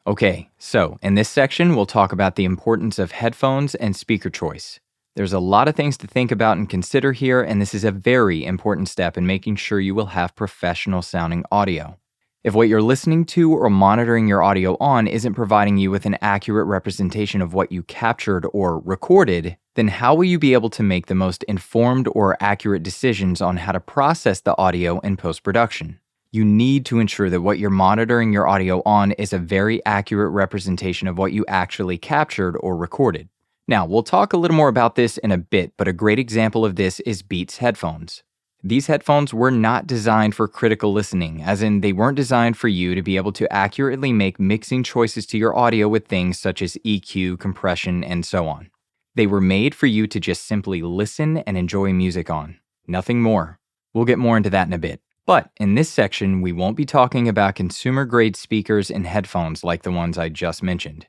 Okay, so in this section, we'll talk about the importance of headphones and speaker choice. There's a lot of things to think about and consider here, and this is a very important step in making sure you will have professional sounding audio. If what you're listening to or monitoring your audio on isn't providing you with an accurate representation of what you captured or recorded, then how will you be able to make the most informed or accurate decisions on how to process the audio in post-production? You need to ensure that what you're monitoring your audio on is a very accurate representation of what you actually captured or recorded. Now, we'll talk a little more about this in a bit, but a great example of this is Beats headphones. These headphones were not designed for critical listening, as in they weren't designed for you to be able to accurately make mixing choices to your audio with things such as EQ, compression, and so on. They were made for you to just simply listen and enjoy music on. Nothing more. We'll get more into that in a bit. But in this section, we won't be talking about consumer-grade speakers and headphones like the ones I just mentioned.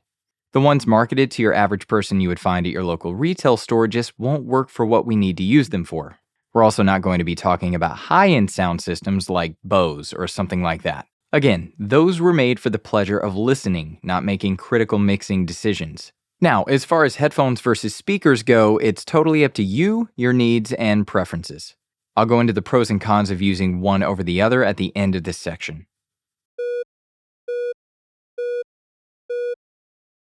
The ones marketed to your average person you would find at your local retail store just won't work for what we need to use them for. We're also not going to be talking about high-end sound systems like Bose or something like that. Again, those were made for the pleasure of listening, not making critical mixing decisions. Now, as far as headphones versus speakers go, it's totally up to you, your needs, and preferences. I'll go into the pros and cons of using one over the other at the end of this section.